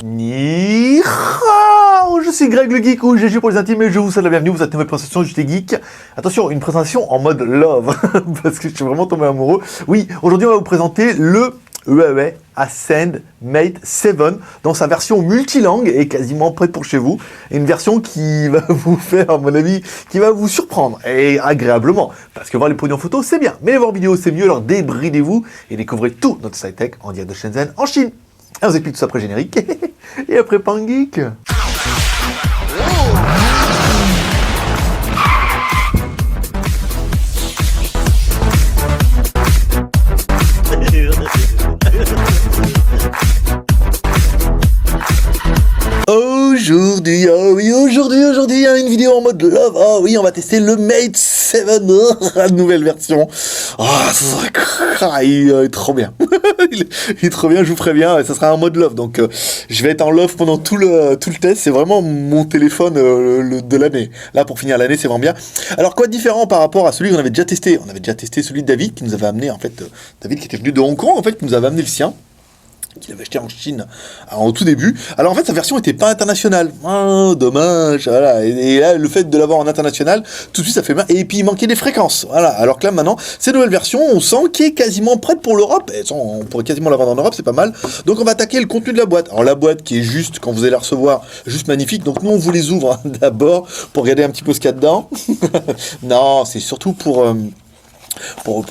Ni hao, je suis Greg le Geek ou GG pour les intimes et je vous souhaite la bienvenue pour cette nouvelle présentation du JT Geek. Attention, une présentation en mode love, parce que je suis vraiment tombé amoureux. Oui, aujourd'hui on va vous présenter le Huawei Ascend Mate 7 dans sa version multilangue et quasiment prête pour chez vous. Et une version qui va vous faire, à mon avis, qui va vous surprendre et agréablement. Parce que voir les produits en photo, c'est bien, mais les voir en vidéo, c'est mieux. Alors débridez-vous et découvrez tout notre side tech en direct de Shenzhen, en Chine. Et on vous explique tout ça après générique et après Pan Geek. Aujourd'hui, oh oui, aujourd'hui, il y a une vidéo en mode love. Oh oui, on va tester le Mate 7, la nouvelle version. Il est trop bien. il est trop bien, je vous préviens, ça sera en mode love. Donc, je vais être en love pendant tout le test. C'est vraiment mon téléphone de l'année. Là, pour finir l'année, c'est vraiment bien. Alors, quoi de différent par rapport à celui qu'on avait déjà testé? On avait déjà testé celui de David qui nous avait amené, en fait, David qui était venu de Hong Kong, en fait, qui nous avait amené le sien, qu'il avait acheté en Chine au tout début. Alors en fait sa version était pas internationale. Oh, dommage, voilà. Et là le fait de l'avoir en international, tout de suite ça fait mal. Et puis il manquait des fréquences. Voilà. Alors que là maintenant, cette nouvelle version, on sent qu'elle est quasiment prête pour l'Europe. Et on pourrait quasiment l'avoir en Europe, c'est pas mal. Donc on va attaquer le contenu de la boîte. Alors la boîte qui est juste, quand vous allez la recevoir, juste magnifique. Donc nous on vous les ouvre d'abord pour regarder un petit peu ce qu'il y a dedans. Non, c'est surtout pour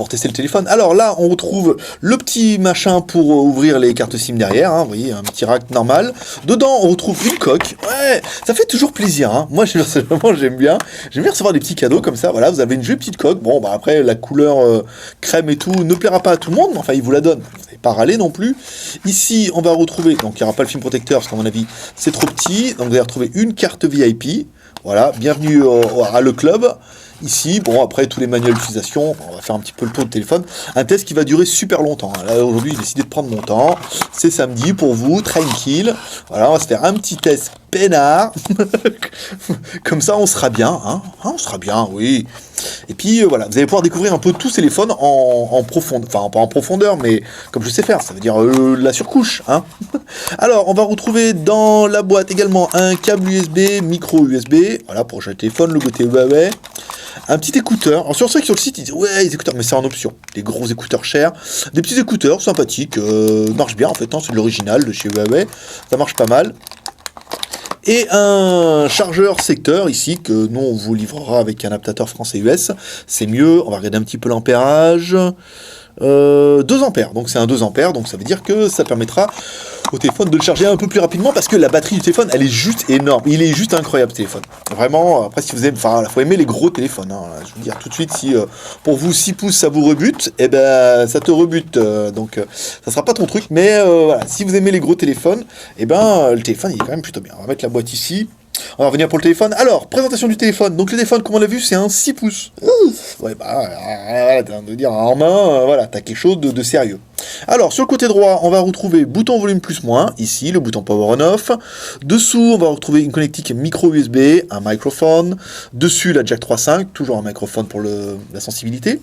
tester le téléphone. Alors là, on retrouve le petit machin pour ouvrir les cartes SIM derrière, hein, vous voyez, un petit rack normal. Dedans, on retrouve une coque. Ouais, ça fait toujours plaisir, hein. Moi, personnellement, j'aime bien recevoir des petits cadeaux comme ça. Voilà, vous avez une jolie petite coque. Bon, bah après, la couleur crème et tout ne plaira pas à tout le monde, mais enfin, il vous la donne. Vous n'allez pas râler non plus. Ici, on va retrouver, donc il n'y aura pas le film protecteur, parce qu'à mon avis, c'est trop petit. Donc vous allez retrouver une carte VIP. Voilà, bienvenue à le club. Ici, bon, après tous les manuels d'utilisation, on va faire un petit peu le tour de téléphone. Un test qui va durer super longtemps. Là, aujourd'hui, j'ai décidé de prendre mon temps. C'est samedi pour vous, tranquille. Voilà, on va se faire un petit test peinard. Comme ça, on sera bien. Hein, on sera bien, oui. Et puis, voilà, vous allez pouvoir découvrir un peu tout ce téléphone en profondeur. Enfin, pas en profondeur, mais comme je sais faire. Ça veut dire la surcouche. Hein. Alors, on va retrouver dans la boîte également un câble USB, micro USB. Voilà, pour le téléphone, le côté Huawei. Un petit écouteur. Alors sur ceux qui sur le site, ils disent ouais, les écouteurs, mais c'est en option. Des gros écouteurs chers. Des petits écouteurs sympathiques. Marche bien en fait, hein, c'est de l'original de chez Huawei. Ça marche pas mal. Et un chargeur secteur ici que nous on vous livrera avec un adaptateur français US. C'est mieux. On va regarder un petit peu l'ampérage. 2 ampères, donc c'est un 2 ampères, donc ça veut dire que ça permettra au téléphone de le charger un peu plus rapidement parce que la batterie du téléphone elle est juste énorme, il est juste incroyable ce téléphone. Vraiment, après si vous aimez, enfin, il faut aimer les gros téléphones, hein. Je veux dire tout de suite, si pour vous 6 pouces ça vous rebute, et ben ça te rebute, donc ça sera pas ton truc, mais voilà, si vous aimez les gros téléphones, et ben le téléphone il est quand même plutôt bien. On va mettre la boîte ici. On va revenir pour le téléphone. Alors, présentation du téléphone. Donc le téléphone, comme on l'a vu, c'est un 6 pouces. Ouais, bah, voilà, de dire en main, voilà, t'as quelque chose de sérieux. Alors, sur le côté droit, on va retrouver bouton volume plus-moins, ici, le bouton power on-off. Dessous, on va retrouver une connectique micro USB, un microphone. Dessus, la jack 3.5, toujours un microphone pour la sensibilité.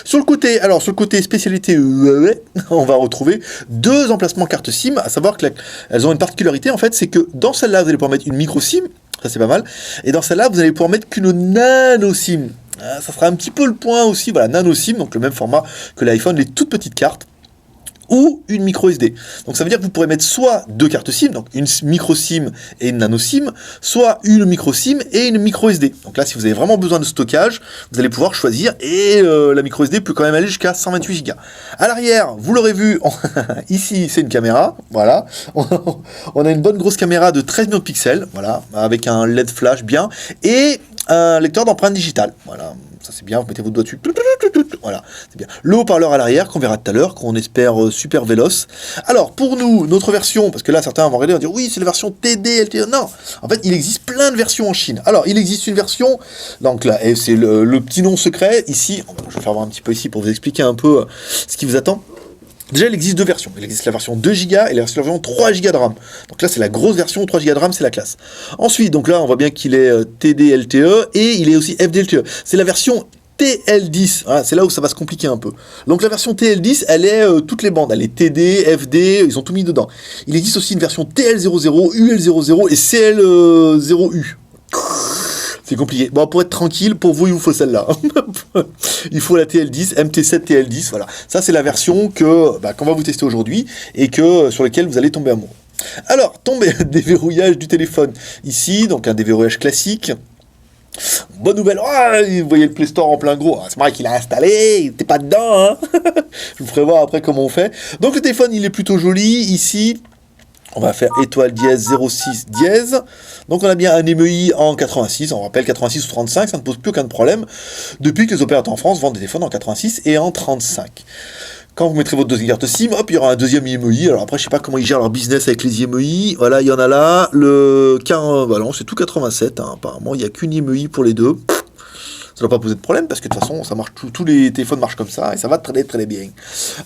Sur le côté spécialité Huawei, on va retrouver 2 emplacements carte SIM, à savoir qu'elles ont une particularité, en fait, c'est que dans celle-là, vous allez pouvoir mettre une micro SIM, ça c'est pas mal, et dans celle-là, vous allez pouvoir mettre qu'une nano SIM. Ça sera un petit peu le point aussi, voilà, nano SIM, donc le même format que l'iPhone, les toutes petites cartes, ou une micro SD. Donc ça veut dire que vous pourrez mettre soit 2 cartes SIM, donc une micro SIM et une nano SIM, soit une micro SIM et une micro SD. Donc là, si vous avez vraiment besoin de stockage, vous allez pouvoir choisir, et la micro SD peut quand même aller jusqu'à 128 Go. À l'arrière, vous l'aurez vu, ici c'est une caméra, voilà. On a une bonne grosse caméra de 13 millions de pixels, voilà, avec un LED flash bien, et un lecteur d'empreintes digitales, voilà. Ça c'est bien, vous mettez votre doigt dessus, voilà, c'est bien. Le haut-parleur à l'arrière, qu'on verra tout à l'heure, qu'on espère super véloce. Alors, pour nous, notre version, parce que là, certains vont regarder, vont dire, oui, c'est la version TD, LTE, non. En fait, il existe plein de versions en Chine. Alors, il existe une version, donc là, et c'est le petit nom secret, ici, je vais faire voir un petit peu ici pour vous expliquer un peu ce qui vous attend. Déjà, il existe 2 versions. Il existe la version 2 Go et la version 3 Go de RAM. Donc là, c'est la grosse version, 3 Go de RAM, c'est la classe. Ensuite, donc là, on voit bien qu'il est TD-LTE et il est aussi FD-LTE. C'est la version TL10, voilà, c'est là où ça va se compliquer un peu. Donc la version TL10, elle est toutes les bandes, elle est TD, FD, ils ont tout mis dedans. Il existe aussi une version TL00, UL00 et CL0U. C'est compliqué. Bon, pour être tranquille, pour vous, il vous faut celle-là. Il faut la TL10, MT7 TL10, voilà. Ça, c'est la version qu'on va vous tester aujourd'hui et sur laquelle vous allez tomber amoureux. Alors, déverrouillage du téléphone. Ici, donc un déverrouillage classique. Bonne nouvelle, vous voyez le Play Store en plein gros. C'est vrai qu'il a installé, t'es pas dedans, hein. Je vous ferai voir après comment on fait. Donc le téléphone, il est plutôt joli. Ici, on va faire étoile dièse 06 dièse. Donc on a bien un EMEI en 86, on rappelle 86 ou 35, ça ne pose plus aucun problème, depuis que les opérateurs en France vendent des téléphones en 86 et en 35. Quand vous mettrez votre deuxième carte SIM, hop, il y aura un deuxième IMEI. Alors après, je sais pas comment ils gèrent leur business avec les IMEI. Voilà, il y en a là. Bah non, c'est tout 87. Hein. Apparemment, il n'y a qu'une IMEI pour les deux. Ça ne doit pas poser de problème parce que de toute façon, ça marche tous les téléphones marchent comme ça et ça va très très bien.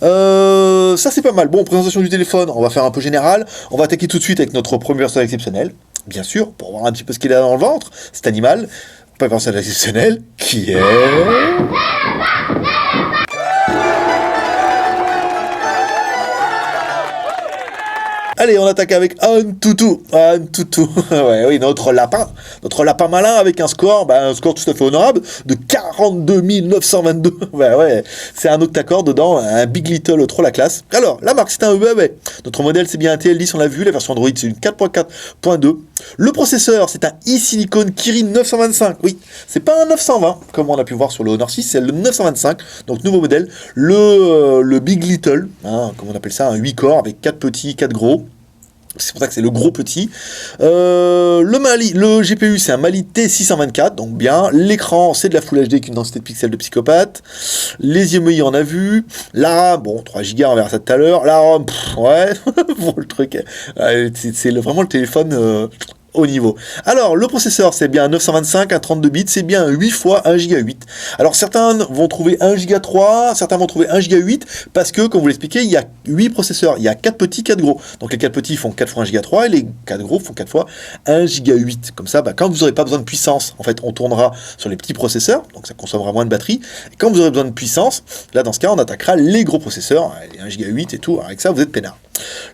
Ça, c'est pas mal. Bon, présentation du téléphone, on va faire un peu général. On va attaquer tout de suite avec notre premier personnage exceptionnel. Bien sûr, pour voir un petit peu ce qu'il a dans le ventre. Cet animal, pas un personnage exceptionnel, qui est... Allez, on attaque avec un toutou. Ouais, oui, notre lapin malin avec un score tout à fait honorable de 42 922. Ouais, c'est un octa-core dedans, un Big Little trop la classe. Alors, la marque, c'est un Huawei. Notre modèle, c'est bien un TL10, on l'a vu. La version Android, c'est une 4.4.2. Le processeur, c'est un e-silicon Kirin 925. Oui, c'est pas un 920, comme on a pu voir sur le Honor 6, c'est le 925. Donc, nouveau modèle. Le Big Little, hein, comme on appelle ça, un 8 corps avec 4 petits, 4 gros. C'est pour ça que c'est le gros petit. Le GPU, c'est un Mali T624, donc bien. L'écran, c'est de la Full HD avec une densité de pixels de psychopathe. Les IMEI, on a vu. La RAM, bon, 3 Go, on verra ça tout à l'heure. La ROM, ouais, bon, le truc, c'est vraiment le téléphone... au niveau. Alors, le processeur, c'est bien un 925, un 32 bits, c'est bien 8 fois 1 Go 8. Alors, certains vont trouver 1 Go 3, certains vont trouver 1 Go 8, parce que, comme vous l'expliquez, il y a 8 processeurs, il y a 4 petits, 4 gros. Donc, les 4 petits font 4 fois 1 Go 3, et les 4 gros font 4 fois 1 Go 8. Comme ça, quand vous n'aurez pas besoin de puissance, en fait, on tournera sur les petits processeurs, donc ça consommera moins de batterie. Et quand vous aurez besoin de puissance, là, dans ce cas, on attaquera les gros processeurs, les 1 Go 8 et tout, avec ça, vous êtes peinard.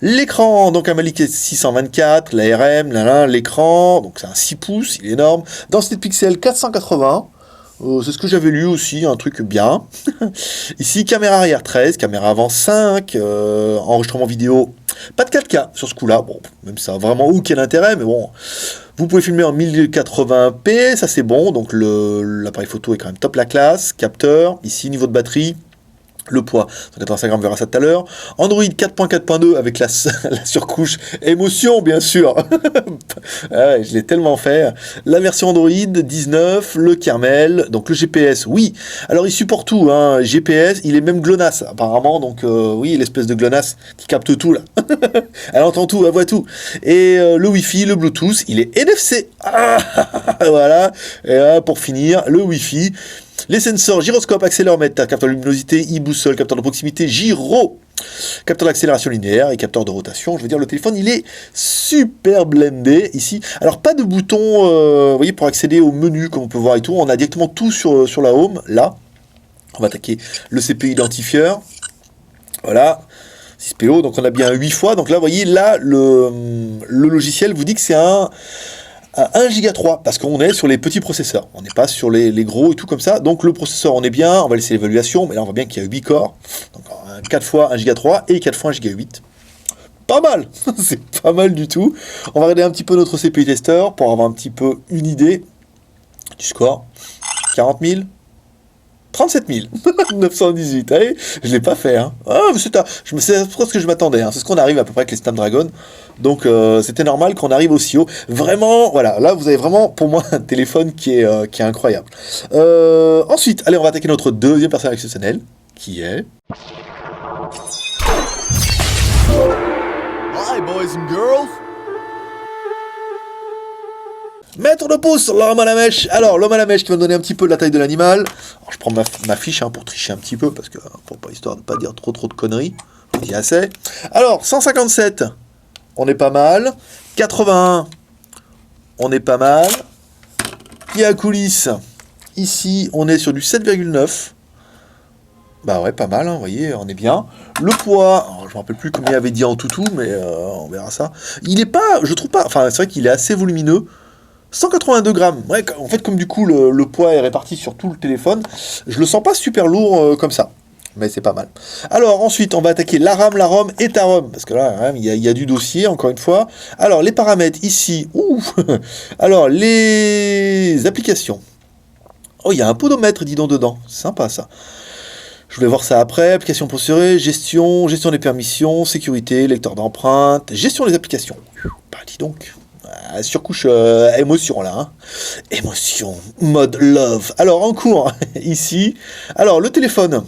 L'écran, donc un Malik 624, l'ARM, l'écran, donc c'est un 6 pouces, il est énorme. Densité de pixels 480, c'est ce que j'avais lu aussi, un truc bien. Ici, caméra arrière 13, caméra avant 5, enregistrement vidéo, pas de 4K sur ce coup-là, bon, même ça a vraiment aucun intérêt, mais bon, vous pouvez filmer en 1080p, ça c'est bon, donc l'appareil photo est quand même top la classe, capteur, ici niveau de batterie, le poids, 185 grammes, on verra ça tout à l'heure. Android 4.4.2 avec la surcouche émotion, bien sûr. Ouais, je l'ai tellement fait. La version Android 19, le kernel, donc le GPS, oui. Alors il supporte tout, hein. GPS, il est même GLONASS apparemment, donc oui, l'espèce de GLONASS qui capte tout là. Elle entend tout, elle voit tout. Et le Wi-Fi, le Bluetooth, il est NFC. Voilà. Et là, pour finir, le Wi-Fi. Les sensors, gyroscope, accéléromètre, capteur de luminosité, e-boussole, capteur de proximité, gyro, capteur d'accélération linéaire et capteur de rotation. Je veux dire, le téléphone, il est super blendé ici. Alors, pas de bouton, vous voyez, pour accéder au menu, comme on peut voir et tout. On a directement tout sur la home, là. On va attaquer le CPU identifieur. Voilà. 6PO, donc on a bien 8 fois. Donc là, vous voyez, là, le logiciel vous dit que c'est un 1 Go 3, parce qu'on est sur les petits processeurs, on n'est pas sur les gros et tout comme ça, donc le processeur on est bien, on va laisser l'évaluation, mais là on voit bien qu'il y a 8 corps, donc 4 fois 1 Go 3 et 4 fois 1 Go 8. Pas mal, c'est pas mal du tout. On va regarder un petit peu notre CPU tester pour avoir un petit peu une idée du score. 40 000 37 918, allez, je l'ai pas fait, hein. Ah, mais c'est ce que je m'attendais, hein. C'est ce qu'on arrive à peu près avec les Snapdragon, donc c'était normal qu'on arrive aussi haut. Vraiment, voilà, là vous avez vraiment, pour moi, un téléphone qui est incroyable. Ensuite, allez, on va attaquer notre deuxième personnage exceptionnel, qui est... Hi, boys and girls. Mettre le pouce sur l'homme à la mèche. Alors, l'homme à la mèche qui va me donner un petit peu de la taille de l'animal. Alors, je prends ma fiche pour tricher un petit peu, parce que pour pas histoire de pas dire trop de conneries. Il y a assez. Alors, 157, on est pas mal. 81, on est pas mal. Il y a coulisses, Ici, on est sur du 7,9. Bah ouais, pas mal, hein, vous voyez, on est bien. Le poids, alors, je ne me rappelle plus combien il avait dit en tout, mais on verra ça. Il est pas, je trouve pas, enfin c'est vrai qu'il est assez volumineux. 182 grammes. Ouais, en fait, comme du coup le poids est réparti sur tout le téléphone, je le sens pas super lourd comme ça. Mais c'est pas mal. Alors ensuite, on va attaquer la RAM, la ROM et ta ROM. Parce que là, il y a du dossier, encore une fois. Alors, les paramètres ici. Ouh. Alors, les applications. Oh, il y a un podomètre, dis donc, dedans. C'est sympa, ça. Je voulais voir ça après. Application procédurée, gestion des permissions, sécurité, lecteur d'empreintes, gestion des applications. Bah, dis donc. Surcouche émotion là, hein. Émotion, mode love. Alors en cours, ici. Alors le téléphone,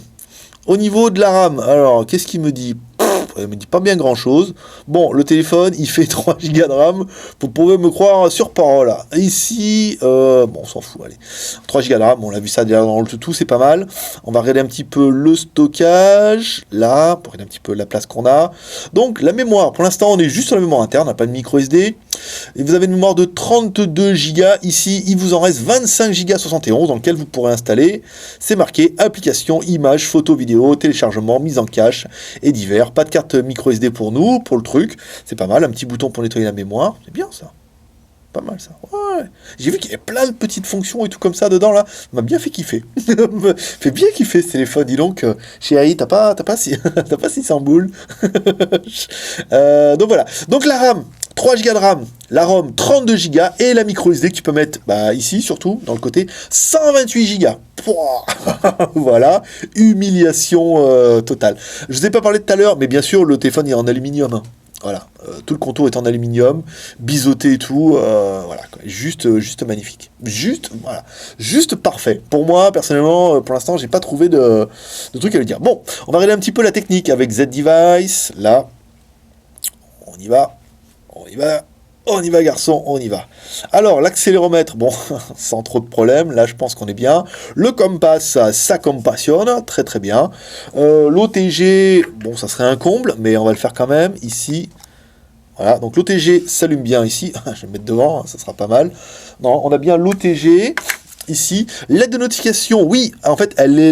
au niveau de la RAM, alors qu'est-ce qu'il me dit? Il me dit pas bien grand chose. Bon, le téléphone, il fait 3 Go de RAM. Vous pouvez me croire sur parole. Ici, bon, on s'en fout, allez. 3 Go de RAM, on l'a vu ça déjà dans le tout, c'est pas mal. On va regarder un petit peu le stockage, là, pour regarder un petit peu la place qu'on a. Donc, la mémoire, pour l'instant, on est juste sur la mémoire interne, on n'a pas de micro SD. Et vous avez une mémoire de 32 Go. Ici, il vous en reste 25 Go 71 dans lequel vous pourrez installer. C'est marqué application, images, photos, vidéos, téléchargement, mise en cache et divers. Pas de carte micro SD pour nous, pour le truc. C'est pas mal. Un petit bouton pour nettoyer la mémoire. C'est bien ça. Pas mal ça. Ouais. J'ai vu qu'il y avait plein de petites fonctions et tout comme ça dedans là. Ça m'a bien fait kiffer. Me fait bien kiffer ce téléphone. Dis donc, chérie, t'as pas 600 boules. Donc voilà. Donc la RAM. 3 Go de RAM, la ROM 32 Go et la micro SD que tu peux mettre ici surtout dans le côté 128 Go. Voilà, humiliation totale. Je vous ai pas parlé tout à l'heure, mais bien sûr le téléphone est en aluminium. Hein. Voilà, tout le contour est en aluminium, biseauté et tout, voilà, quoi. Juste magnifique, juste parfait. Pour moi, personnellement, pour l'instant, j'ai pas trouvé de truc à lui dire. Bon, on va regarder un petit peu la technique avec Z-Device, là, on y va. On y va garçon, on y va. Alors l'accéléromètre, bon, sans trop de problème, là je pense qu'on est bien. Le compass, ça compassionne, très très bien. L'OTG, bon ça serait un comble, mais on va le faire quand même, ici. Voilà, donc l'OTG s'allume bien ici, je vais me mettre devant, ça sera pas mal. Non, on a bien l'OTG, ici. L'aide de notification, oui, en fait elle est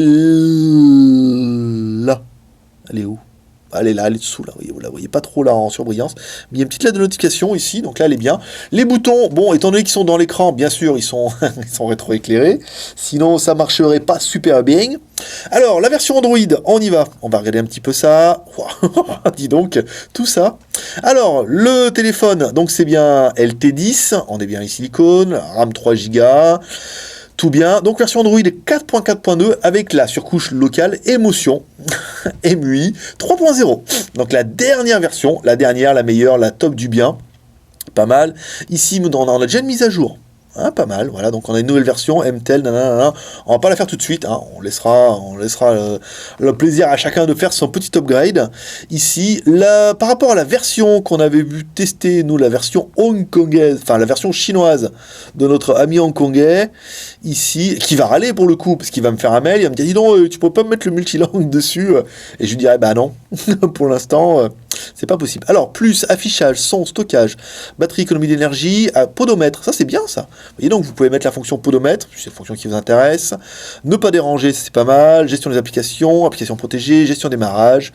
là. Elle est où ? Elle est là, elle est dessous, là, vous la voyez pas trop là en surbrillance, mais il y a une petite lettre de notification ici, donc là elle est bien. Les boutons, bon, étant donné qu'ils sont dans l'écran, bien sûr, ils sont rétroéclairés, sinon ça marcherait pas super bien. Alors, la version Android, on y va, on va regarder un petit peu ça, dis donc, tout ça. Alors, le téléphone, donc c'est bien LT10, on est bien ici l'icône, RAM 3 Go, tout bien. Donc version Android 4.4.2 avec la surcouche locale émotion MUI 3.0. Donc la dernière version, la meilleure, la top du bien. Pas mal. Ici, on a déjà une mise à jour. Hein, pas mal, voilà, donc on a une nouvelle version, MTEL, nanana. On va pas la faire tout de suite, hein. On laissera le plaisir à chacun de faire son petit upgrade. Ici, par rapport à la version qu'on avait vu tester, nous, la version hongkongaise, enfin la version chinoise de notre ami hongkongais, ici, qui va râler pour le coup, parce qu'il va me faire un mail, il va me dire, dis donc, tu peux pas me mettre le multilangue dessus, et je lui dirais, bah non, pour l'instant, c'est pas possible. Alors, plus affichage, son, stockage, batterie, économie d'énergie, podomètre, ça c'est bien ça. Et donc vous pouvez mettre la fonction podomètre, c'est une fonction qui vous intéresse. Ne pas déranger, c'est pas mal. Gestion des applications protégées, gestion démarrage,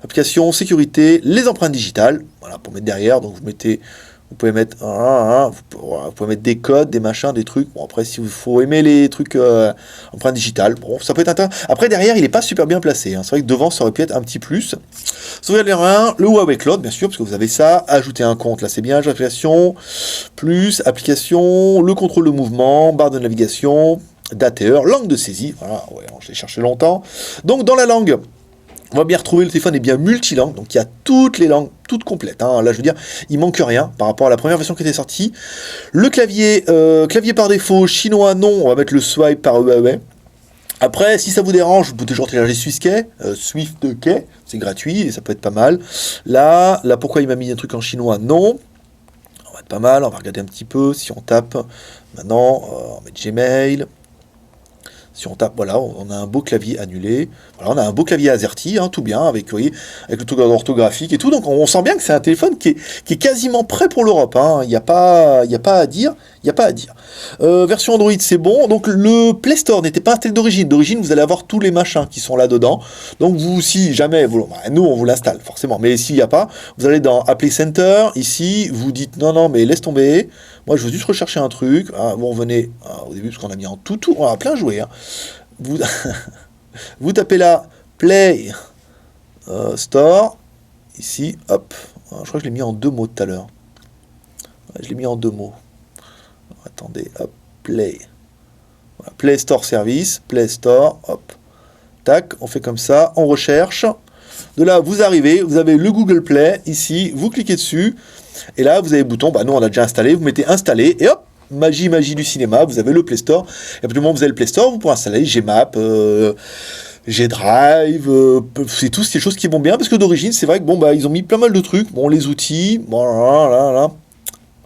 applications sécurité, les empreintes digitales. Voilà, pour mettre derrière. Donc vous pouvez mettre vous pouvez mettre des codes, des machins, des trucs. Bon après si vous faut aimer les trucs empreintes digitales, bon ça peut être intéressant. Après derrière il est pas super bien placé. Hein. C'est vrai que devant ça aurait pu être un petit plus. Sauvegarder rien, le Huawei Cloud bien sûr parce que vous avez ça. Ajouter un compte là c'est bien. Application plus application, le contrôle de mouvement, barre de navigation, date et heure, langue de saisie. Voilà, ouais, je l'ai cherché longtemps. Donc dans la langue. On va bien retrouver, le téléphone est bien multilangue, donc il y a toutes les langues, toutes complètes. Hein. Là, je veux dire, il manque rien par rapport à la première version qui était sortie. Le clavier, clavier par défaut, chinois, non, on va mettre le swipe par Huawei. Après, si ça vous dérange, vous pouvez toujours télécharger SwiftKey, c'est gratuit et ça peut être pas mal. Là, pourquoi il m'a mis un truc en chinois? Non. On va être pas mal, on va regarder un petit peu, si on tape, maintenant, on va mettre Gmail. Si on tape, voilà, on a un beau clavier annulé. Voilà, on a un beau clavier AZERTY, hein, tout bien, avec, vous voyez, avec le truc orthographique et tout. Donc on sent bien que c'est un téléphone qui est quasiment prêt pour l'Europe. Hein. Il n'y a pas à dire. Il n'y a pas à dire. Version Android, c'est bon. Donc le Play Store n'était pas installé d'origine. D'origine, vous allez avoir tous les machins qui sont là-dedans. Donc vous, si jamais, nous, on vous l'installe, forcément. Mais s'il n'y a pas, vous allez dans Apply Center. Ici, vous dites, non, mais laisse tomber. Moi, je veux juste rechercher un truc. Ah, bon, venez, au début, parce qu'on a mis en tout, on a plein joué. Hein. Vous, vous tapez là, Play Store. Ici, hop. Je crois que je l'ai mis en 2 mots tout à l'heure. Je l'ai mis en 2 mots. Attendez, hop, Play. Voilà, Play Store Service, Play Store, hop. Tac, on fait comme ça, on recherche. De là, vous arrivez, vous avez le Google Play, ici, vous cliquez dessus. Et là, vous avez le bouton, nous on a déjà installé, vous mettez installer, et hop, magie du cinéma, vous avez le Play Store. Et à partir du moment où vous avez le Play Store, vous pouvez installer Gmap, G-Drive, c'est tous ces choses qui vont bien, parce que d'origine, c'est vrai que ils ont mis pas mal de trucs. Bon, les outils, là.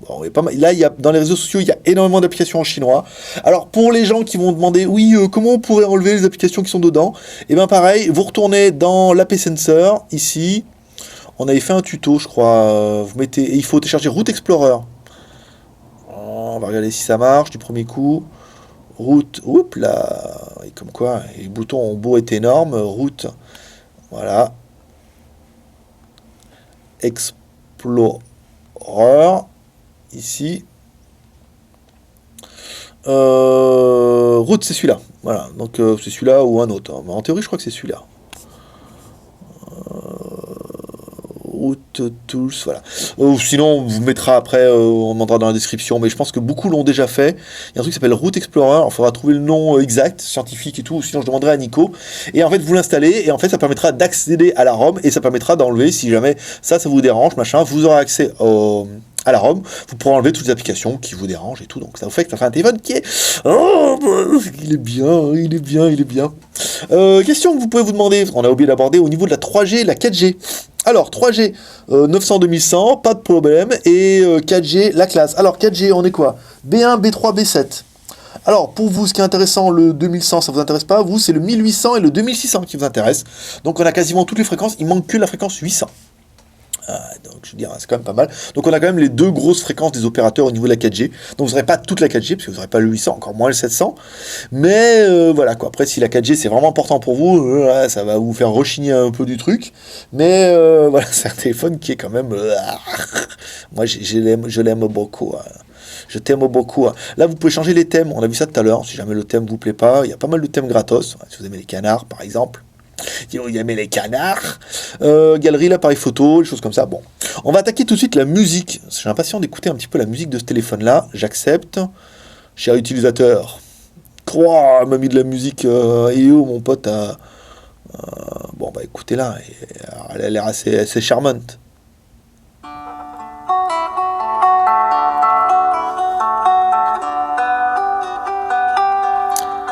Bon, là, dans les réseaux sociaux, il y a énormément d'applications en chinois. Alors, pour les gens qui vont demander, oui, comment on pourrait enlever les applications qui sont dedans, et bien pareil, vous retournez dans l'AP Sensor, ici. On avait fait un tuto, je crois. Vous mettez, et il faut télécharger Route Explorer. On va regarder si ça marche du premier coup. Route, oups là, et comme quoi, les boutons ont beau être énormes. Route, voilà. Explorer. Ici. Route, c'est celui-là. Voilà, donc c'est celui-là ou un autre. Hein. En théorie, je crois que c'est celui-là. Route Tools, voilà. Sinon, on vous mettra après, on demandera dans la description, mais je pense que beaucoup l'ont déjà fait. Il y a un truc qui s'appelle Route Explorer, il faudra trouver le nom exact, scientifique et tout, sinon je demanderai à Nico. Et en fait, vous l'installez, et en fait, ça permettra d'accéder à la ROM, et ça permettra d'enlever, si jamais ça vous dérange, machin, vous aurez accès à la ROM, vous pourrez enlever toutes les applications qui vous dérangent et tout, donc ça vous fait que ça fait un téléphone qui est... Oh, il est bien. Question que vous pouvez vous demander, on a oublié d'aborder au niveau de la 3G et la 4G. Alors, 3G, 900-2100, pas de problème, et 4G, la classe. Alors, 4G, on est quoi? B1, B3, B7. Alors, pour vous, ce qui est intéressant, le 2100, ça vous intéresse pas. Vous, c'est le 1800 et le 2600 qui vous intéressent. Donc, on a quasiment toutes les fréquences, il manque que la fréquence 800. Donc je veux dire, c'est quand même pas mal. Donc on a quand même les 2 grosses fréquences des opérateurs au niveau de la 4G. Donc vous n'aurez pas toute la 4G, parce que vous n'aurez pas le 800, encore moins le 700. Mais voilà quoi. Après, si la 4G c'est vraiment important pour vous, ça va vous faire rechigner un peu du truc. Mais voilà, c'est un téléphone qui est quand même... moi je l'aime beaucoup. Je t'aime beaucoup. Là, vous pouvez changer les thèmes. On a vu ça tout à l'heure. Si jamais le thème vous plaît pas, il y a pas mal de thèmes gratos. Si vous aimez les canards, par exemple. Si vous aimez les canards. Galerie, l'appareil photo, des choses comme ça. Bon. On va attaquer tout de suite la musique. Je suis impatient d'écouter un petit peu la musique de ce téléphone-là. J'accepte. Cher utilisateur. Croix, m'a mis de la musique. Et où mon pote a... bon, bah écoutez-la. Elle a l'air assez charmante.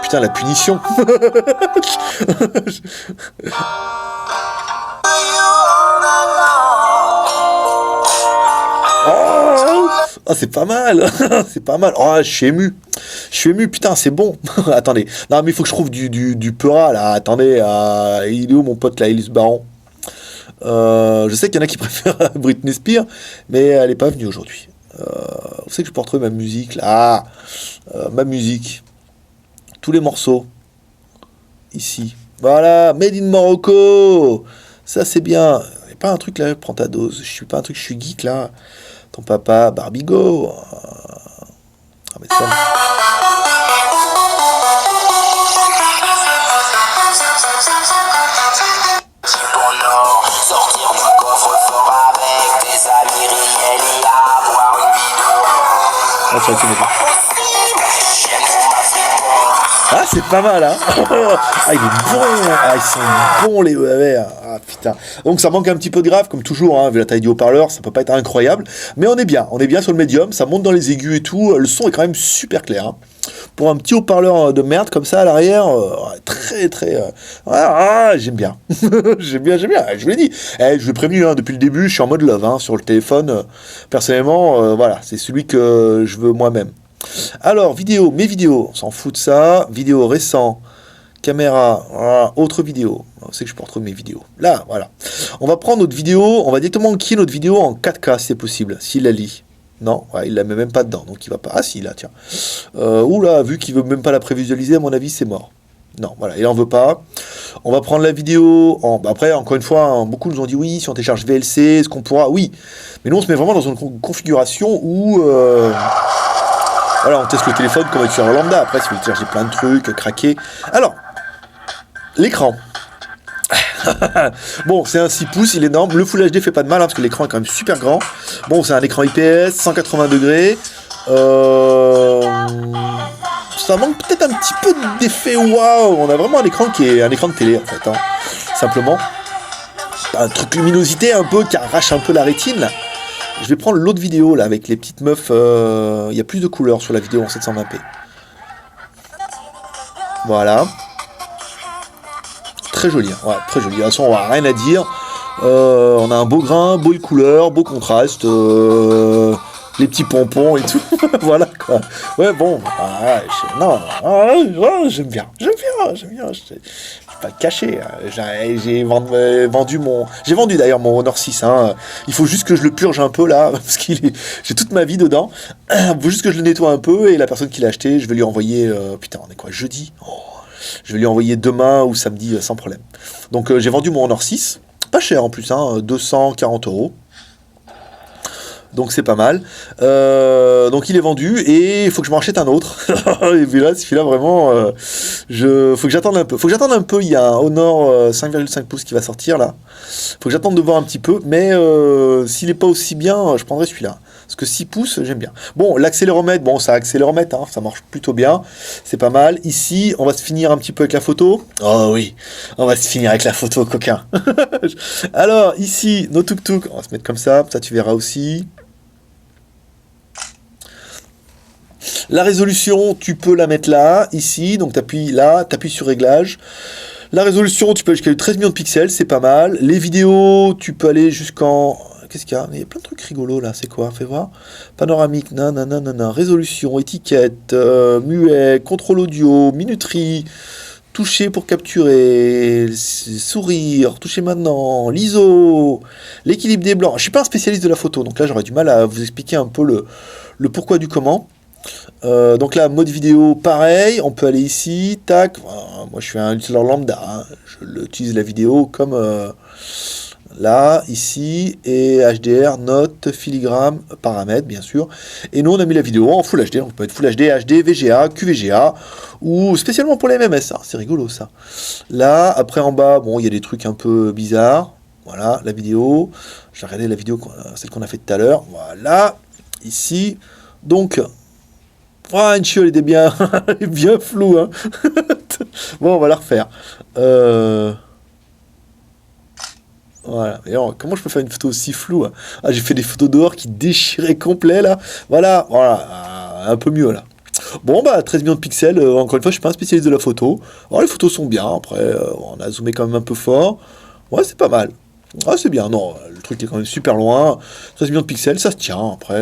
Putain, la punition. Oh, c'est pas mal. C'est pas mal. Oh, je suis ému. Putain, c'est bon. Attendez. Non, mais il faut que je trouve du Peura, là. Attendez. Il est où, mon pote, là, Elise Baron? Je sais qu'il y en a qui préfèrent Britney Spears, mais elle est pas venue aujourd'hui. Vous savez que je peux retrouver ma musique, là. Ma musique. Tous les morceaux. Ici. Voilà. Made in Morocco. Ça, c'est bien. Il n'y a pas un truc, là, prends ta dose. Je suis pas un truc, je suis geek, là. Ton papa, Barbigo. Mais ça... Ah, c'est pas mal, hein. Ah, il est bon. Ah, ils sont bons, les EAR. Ah, putain. Donc, ça manque un petit peu de grave, comme toujours, hein, vu la taille du haut-parleur, ça peut pas être incroyable. Mais on est bien sur le médium, ça monte dans les aigus et tout. Le son est quand même super clair, hein. Pour un petit haut-parleur de merde comme ça à l'arrière, très, j'aime bien. j'aime bien. Je vous l'ai dit. Je vous ai prévenu, hein, depuis le début, je suis en mode love, hein, sur le téléphone. Personnellement, voilà, c'est celui que je veux moi-même. Alors, mes vidéos, on s'en fout de ça. Vidéo récent, caméra, voilà, autre vidéo. On sait que je peux retrouver mes vidéos. Là, voilà. On va prendre notre vidéo, on va directement enquiller notre vidéo en 4K si c'est possible, s'il la lit. Non, ouais, il la met même pas dedans, donc il va pas. Ah si, là, tiens. Oula, vu qu'il veut même pas la prévisualiser, à mon avis, c'est mort. Non, voilà, il en veut pas. On va prendre la vidéo. Après, encore une fois, hein, beaucoup nous ont dit oui, si on télécharge VLC, est-ce qu'on pourra? Oui. Mais nous, on se met vraiment dans une configuration où voilà, on teste le téléphone comme avec sur un lambda. Après, si vous voulez télécharger plein de trucs, craquer. Alors, l'écran. Bon, c'est un 6 pouces, il est énorme. Le Full HD fait pas de mal, hein, parce que l'écran est quand même super grand. Bon, c'est un écran IPS, 180 degrés. Ça manque peut-être un petit peu d'effet waouh. On a vraiment un écran qui est un écran de télé, en fait. Hein. Simplement. Un truc luminosité un peu qui arrache un peu la rétine, là. Je vais prendre l'autre vidéo, là, avec les petites meufs. Il y a plus de couleurs sur la vidéo en 720p. Voilà. Très joli, hein. Ouais, très joli. De toute façon, on n'a rien à dire. On a un beau grain, beau couleur, beau contraste, les petits pompons et tout. Voilà quoi. Ouais, bon, j'aime bien. Je vais pas le cacher. J'ai vendu d'ailleurs mon Honor 6. Hein. Il faut juste que je le purge un peu là, parce j'ai toute ma vie dedans. Il faut juste que je le nettoie un peu et la personne qui l'a acheté, je vais lui envoyer. Putain, on est quoi, jeudi? Je vais lui envoyer demain ou samedi sans problème. Donc j'ai vendu mon Honor 6. Pas cher en plus, hein, 240 €. Donc c'est pas mal. Donc il est vendu et il faut que je m'en achète un autre. Et puis là, celui-là vraiment, faut que j'attende un peu. Il y a un Honor 5,5 pouces qui va sortir là. Faut que j'attende de voir un petit peu. Mais s'il est pas aussi bien, je prendrai celui-là. Parce que 6 pouces, j'aime bien. Bon, l'accéléromètre, ça accéléromètre, hein, ça marche plutôt bien. C'est pas mal. Ici, on va se finir un petit peu avec la photo. Oh oui, on va se finir avec la photo, coquin. Alors, ici, nos tuk-tuk, on va se mettre comme ça tu verras aussi. La résolution, tu peux la mettre là, ici, donc t'appuies là, t'appuies sur réglage. La résolution, tu peux aller jusqu'à 13 millions de pixels, c'est pas mal. Les vidéos, tu peux aller jusqu'en... Qu'est-ce qu'il y a? Il y a plein de trucs rigolos là, c'est quoi? Fais voir. Panoramique, nanana, résolution, étiquette, muet, contrôle audio, minuterie, toucher pour capturer, sourire, toucher maintenant, l'ISO, l'équilibre des blancs. Je suis pas un spécialiste de la photo, donc là j'aurais du mal à vous expliquer un peu le pourquoi du comment. Donc là, mode vidéo, pareil, on peut aller ici, tac. Moi je suis un utilisateur lambda, hein. Je utilise la vidéo comme... là, ici, et HDR, note, filigrane, paramètres, bien sûr. Et nous, on a mis la vidéo en Full HD. Donc, on peut être Full HD, HD, VGA, QVGA, ou spécialement pour les MMS. Hein, c'est rigolo, ça. Là, après, en bas, bon, il y a des trucs un peu bizarres. Voilà, la vidéo. J'ai regardé la vidéo, celle qu'on a faite tout à l'heure. Voilà, ici. Donc, une chiole était bien, bien floue. Hein. Bon, on va la refaire. Voilà. Et alors, comment je peux faire une photo aussi floue, hein? Ah, j'ai fait des photos dehors qui déchiraient complet là. Voilà, un peu mieux là. Bon, 13 millions de pixels. Encore une fois, je suis pas un spécialiste de la photo. Alors, les photos sont bien. Après, on a zoomé quand même un peu fort. Ouais, c'est pas mal. Ah, c'est bien. Non, le truc est quand même super loin. 13 millions de pixels, ça se tient. Après,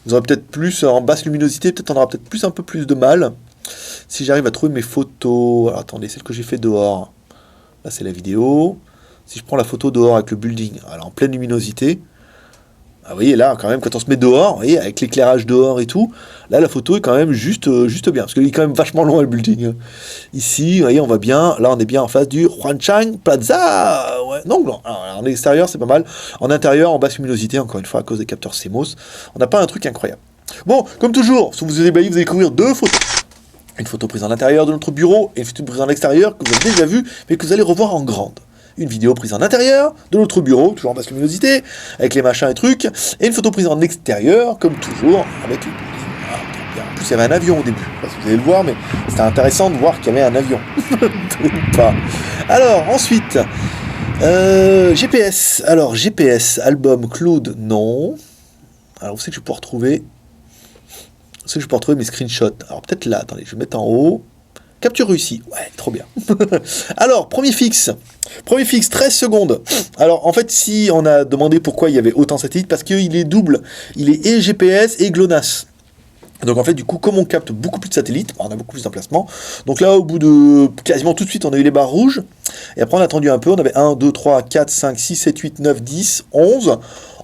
vous aurez peut-être plus en basse luminosité. Peut-être on aura peut-être un peu plus de mal. Si j'arrive à trouver mes photos. Alors, attendez, celle que j'ai fait dehors. Là, c'est la vidéo. Si je prends la photo dehors avec le building, alors en pleine luminosité, vous voyez là, quand même, quand on se met dehors, vous voyez, avec l'éclairage dehors et tout, là, la photo est quand même juste bien, parce qu'il est quand même vachement loin, le building. Ici, vous voyez, on va bien, là, on est bien en face du Huanchang Plaza. Ouais, non, alors, en extérieur, c'est pas mal. En intérieur, en basse luminosité, encore une fois, à cause des capteurs CMOS, on n'a pas un truc incroyable. Bon, comme toujours, si vous êtes ébahi, vous allez découvrir deux photos. Une photo prise en intérieur de notre bureau, et une photo prise en extérieur, que vous avez déjà vue, mais que vous allez revoir en grande. Une vidéo prise en intérieur de notre bureau, toujours en basse luminosité, avec les machins et trucs, et une photo prise en extérieur, comme toujours, avec une... En plus, il y avait un avion au début, je sais pas si vous allez le voir, mais c'était intéressant de voir qu'il y avait un avion. Pas. Alors, ensuite, GPS. Alors, GPS, album, Cloud, non. Alors, vous savez que je vais pouvoir retrouver... mes screenshots. Alors, peut-être là, attendez, je vais mettre en haut. Capture réussie. Ouais, trop bien. Alors, premier fixe, 13 secondes. Alors, en fait, si on a demandé pourquoi il y avait autant de satellites, parce qu'il est double. Il est et GPS et GLONASS. Donc, en fait, du coup, comme on capte beaucoup plus de satellites, on a beaucoup plus d'emplacements. Donc là, au bout de quasiment tout de suite, on a eu les barres rouges. Et après, on a attendu un peu. On avait 1, 2, 3, 4, 5, 6, 7, 8, 9, 10, 11.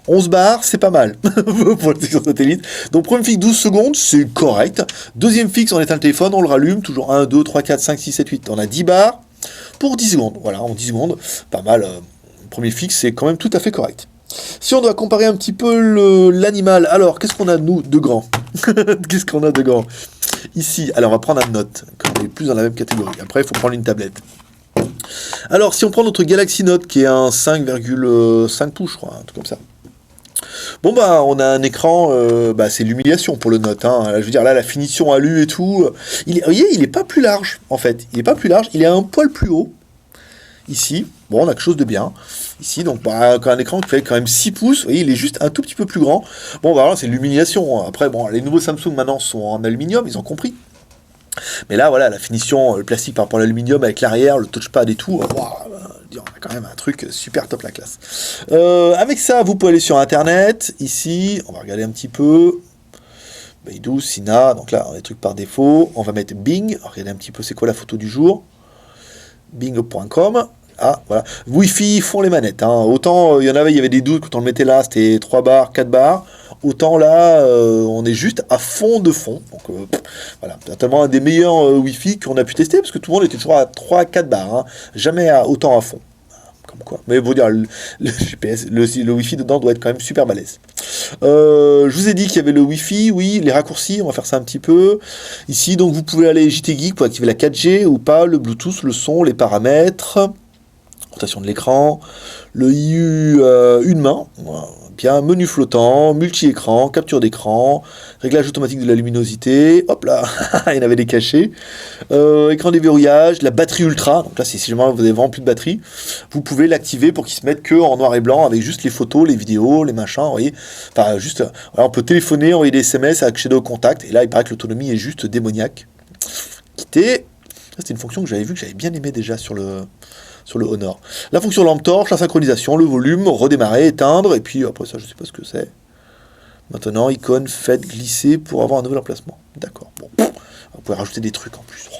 11 bars, c'est pas mal pour la section satellite. Donc premier fixe 12 secondes, c'est correct. Deuxième fixe, on éteint le téléphone, on le rallume, toujours 1, 2, 3, 4, 5, 6, 7, 8. On a 10 bars pour 10 secondes. Voilà, en 10 secondes, pas mal. Premier fixe, c'est quand même tout à fait correct. Si on doit comparer un petit peu l'animal, alors qu'est-ce qu'on a nous de grand? Qu'est-ce qu'on a de grand ici? Alors on va prendre un Note, on est plus dans la même catégorie. Après, il faut prendre une tablette. Alors si on prend notre Galaxy Note qui est un 5,5 pouces, je crois, un truc comme ça. Bon bah on a un écran, c'est l'humiliation pour le Note. Hein. Je veux dire là la finition à l'U et tout, vous voyez, il est pas plus large en fait. Il est pas plus large, il est un poil plus haut. Ici, bon on a quelque chose de bien. Ici, donc un écran qui fait quand même 6 pouces, vous voyez, il est juste un tout petit peu plus grand. Bon bah voilà, c'est l'illumination. Après, bon, les nouveaux Samsung maintenant sont en aluminium, ils ont compris. Mais là, voilà, la finition, le plastique par rapport à l'aluminium avec l'arrière, le touchpad et tout, on a quand même un truc super top la classe. Avec ça, vous pouvez aller sur Internet. Ici, on va regarder un petit peu. Beidou, Sina, donc là, on a des trucs par défaut. On va mettre Bing, regarder un petit peu c'est quoi la photo du jour. Bing.com. Ah, voilà. Wi-Fi font les manettes. Hein. Autant, il y avait des doutes quand on le mettait là, c'était 3 bars, 4 bars. Autant là, on est juste à fond de fond. Donc, voilà. C'est tellement un des meilleurs Wi-Fi qu'on a pu tester, parce que tout le monde était toujours à 3, 4 bars. Hein. Jamais autant à fond. Comme quoi. Mais vous dire, le GPS, le Wi-Fi dedans doit être quand même super balèze. Je vous ai dit qu'il y avait le Wi-Fi, oui, les raccourcis, on va faire ça un petit peu. Ici, donc, vous pouvez aller JT Geek pour activer la 4G ou pas, le Bluetooth, le son, les paramètres. Rotation de l'écran, le IU une main, bien, menu flottant, multi-écran, capture d'écran, réglage automatique de la luminosité, hop là, il y en avait des cachés, écran déverrouillage, la batterie ultra, donc là si jamais vous avez vraiment plus de batterie, vous pouvez l'activer pour qu'il se mette que en noir et blanc avec juste les photos, les vidéos, les machins, vous voyez, enfin juste, voilà, on peut téléphoner, envoyer des SMS, accéder au contact, et là il paraît que l'autonomie est juste démoniaque. Quitter, c'était une fonction que j'avais bien aimé déjà sur le Honor. La fonction lampe torche, la synchronisation, le volume, redémarrer, éteindre, et puis après ça, je sais pas ce que c'est. Maintenant, icône, faites glisser pour avoir un nouvel emplacement. D'accord. Bon, vous pouvez rajouter des trucs en plus.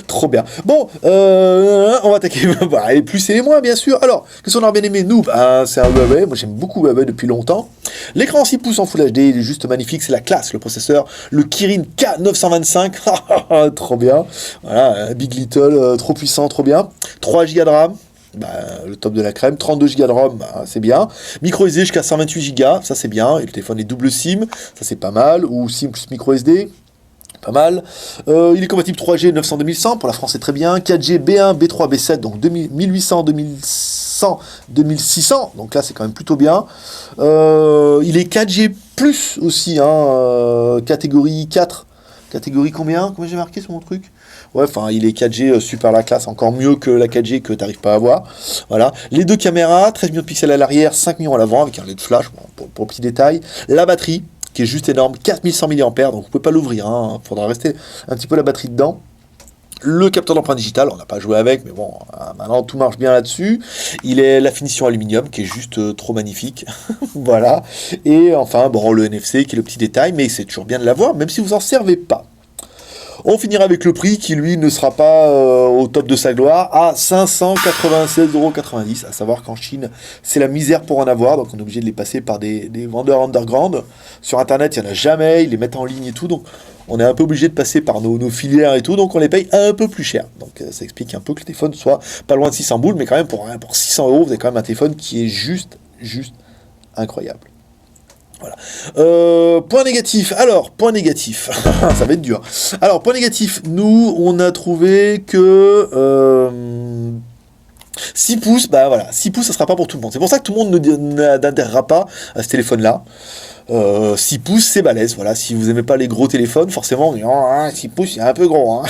Trop bien. Bon, on va attaquer les plus et les moins, bien sûr. Alors, qu'est-ce qu'on a bien aimé? Nous, c'est un Huawei. Moi, j'aime beaucoup Huawei depuis longtemps. L'écran 6 pouces en Full HD, il est juste magnifique. C'est la classe. Le processeur, le Kirin K925. Trop bien. Voilà, Big Little, trop puissant, trop bien. 3 Go de RAM. Le top de la crème, 32 Go de ROM, c'est bien. Micro SD jusqu'à 128 Go, ça c'est bien. Et le téléphone est double SIM, ça c'est pas mal. Ou SIM plus micro SD. Pas mal. Il est compatible 3G 900-2100, pour la France c'est très bien. 4G B1, B3, B7, donc 1800, 2100, 2600, donc là c'est quand même plutôt bien. Il est 4G plus aussi, catégorie 4. Catégorie combien j'ai marqué sur mon truc? Ouais, enfin, il est 4G super la classe, encore mieux que la 4G que tu n'arrives pas à avoir. Voilà. Les deux caméras, 13 millions de pixels à l'arrière, 5 millions à l'avant, avec un LED flash, pour petit détail. La batterie, qui est juste énorme, 4100 mAh, donc vous ne pouvez pas l'ouvrir, il faudra rester un petit peu la batterie dedans. Le capteur d'empreinte digitale, on n'a pas joué avec, mais bon, maintenant tout marche bien là-dessus. Il est la finition aluminium, qui est juste trop magnifique. Voilà. Et enfin, le NFC, qui est le petit détail, mais c'est toujours bien de l'avoir, même si vous n'en servez pas. On finira avec le prix qui, lui, ne sera pas au top de sa gloire, à 596,90 €. À savoir qu'en Chine, c'est la misère pour en avoir, donc on est obligé de les passer par des vendeurs underground. Sur Internet, il n'y en a jamais, ils les mettent en ligne et tout, donc on est un peu obligé de passer par nos filières et tout, donc on les paye un peu plus cher. Donc ça explique un peu que le téléphone soit pas loin de 600 boules, mais quand même pour 600 €, vous avez quand même un téléphone qui est juste incroyable. Voilà. Point négatif. Alors, point négatif. Ça va être dur. Alors, point négatif. Nous, on a trouvé que 6 pouces, 6 pouces, ça sera pas pour tout le monde. C'est pour ça que tout le monde n'adhérera pas à ce téléphone-là. 6 pouces, c'est balèze. Voilà. Si vous aimez pas les gros téléphones, forcément, 6 pouces, c'est un peu gros.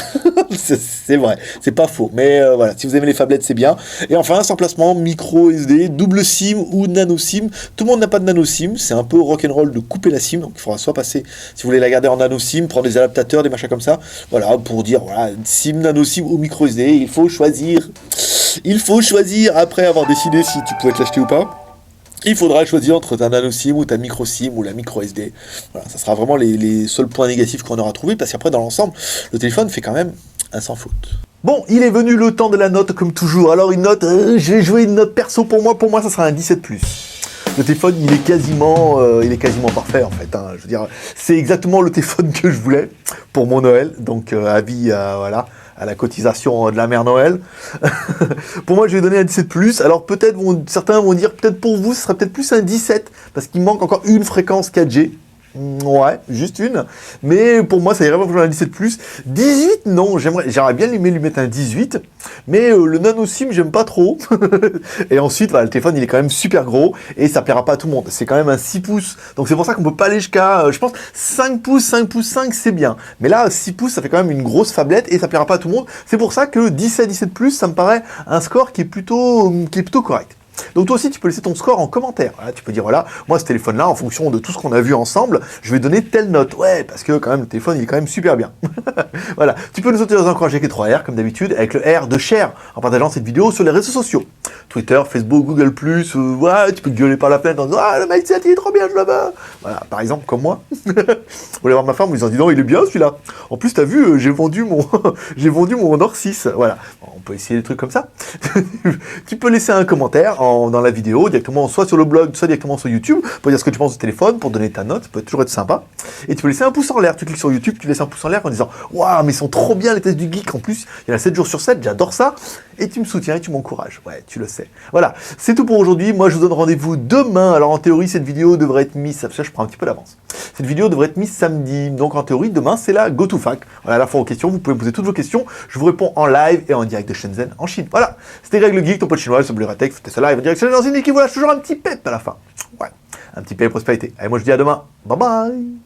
C'est vrai, c'est pas faux. Mais voilà, si vous aimez les phablettes, c'est bien. Et enfin, sans placement, micro SD, double SIM ou nano SIM. Tout le monde n'a pas de nano SIM. C'est un peu rock'n'roll de couper la SIM. Donc il faudra soit passer, si vous voulez la garder en nano SIM, prendre des adaptateurs, des machins comme ça. Voilà, pour dire, voilà, SIM, nano SIM ou micro SD, il faut choisir. Il faut choisir après avoir décidé si tu pouvais te l'acheter ou pas. Il faudra choisir entre ta nano SIM ou ta micro SIM ou la micro SD. Voilà, ça sera vraiment les seuls points négatifs qu'on aura trouvés, parce qu'après, dans l'ensemble, le téléphone fait quand même un sans faute. Bon, il est venu le temps de la note, comme toujours. Alors, une note, je vais jouer une note perso pour moi. Pour moi, ça sera un 17+. Le téléphone, il est quasiment parfait en fait. Hein. Je veux dire, c'est exactement le téléphone que je voulais pour mon Noël. Donc, avis, voilà, à la cotisation de la mère Noël. Pour moi, je vais donner un 17+. Alors, peut-être, certains vont dire, peut-être pour vous, ce serait peut-être plus un 17, parce qu'il manque encore une fréquence 4G. Ouais, juste une. Mais pour moi, ça irait vraiment pour un 17+. 18, non, j'aimerais bien lui mettre un 18. Mais le nano SIM, j'aime pas trop. Et ensuite, voilà, le téléphone, il est quand même super gros. Et ça plaira pas à tout le monde. C'est quand même un 6 pouces. Donc c'est pour ça qu'on peut pas aller jusqu'à, je pense, 5 pouces, 5 pouces 5, c'est bien. Mais là, 6 pouces, ça fait quand même une grosse phablette. Et ça plaira pas à tout le monde. C'est pour ça que 17+, ça me paraît un score qui est plutôt correct. Donc toi aussi, tu peux laisser ton score en commentaire. Voilà, tu peux dire, voilà, moi ce téléphone-là, en fonction de tout ce qu'on a vu ensemble, je vais donner telle note. Ouais, parce que quand même, le téléphone, il est quand même super bien. Voilà, tu peux nous encourager avec les 3 R, comme d'habitude, avec le R de share, en partageant cette vidéo sur les réseaux sociaux. Twitter, Facebook, Google+, ouais, tu peux gueuler par la fenêtre en disant, ah, le mindset, il est trop bien, je le veux. Voilà, par exemple, comme moi. Vous allez voir ma femme, vous disant, dis donc, il est bien celui-là. En plus, t'as vu, j'ai vendu mon Honor 6. Voilà, on peut essayer des trucs comme ça. Tu peux laisser un commentaire dans la vidéo, directement, soit sur le blog, soit directement sur YouTube, pour dire ce que tu penses du téléphone, pour donner ta note, ça peut toujours être sympa. Et tu peux laisser un pouce en l'air, tu cliques sur YouTube, tu laisses un pouce en l'air en disant « Waouh, mais ils sont trop bien les tests du geek, en plus, il y en a 7 jours sur 7, j'adore ça !» Et tu me soutiens et tu m'encourages, ouais, tu le sais. Voilà, c'est tout pour aujourd'hui, moi je vous donne rendez-vous demain, alors en théorie cette vidéo devrait être mise, ça je prends un petit peu d'avance. Cette vidéo devrait être mise samedi, donc en théorie demain c'est la GoToFac. Voilà, la fois aux questions, vous pouvez me poser toutes vos questions, je vous réponds en live et en direct de Shenzhen en Chine. Voilà, c'était Greg le Geek, ton pote chinois, sur Bluratech, faites ça live en direct dans une équipe, voilà, toujours un petit pep à la fin. Ouais, un petit pep prospérité. Allez, moi je dis à demain, bye bye.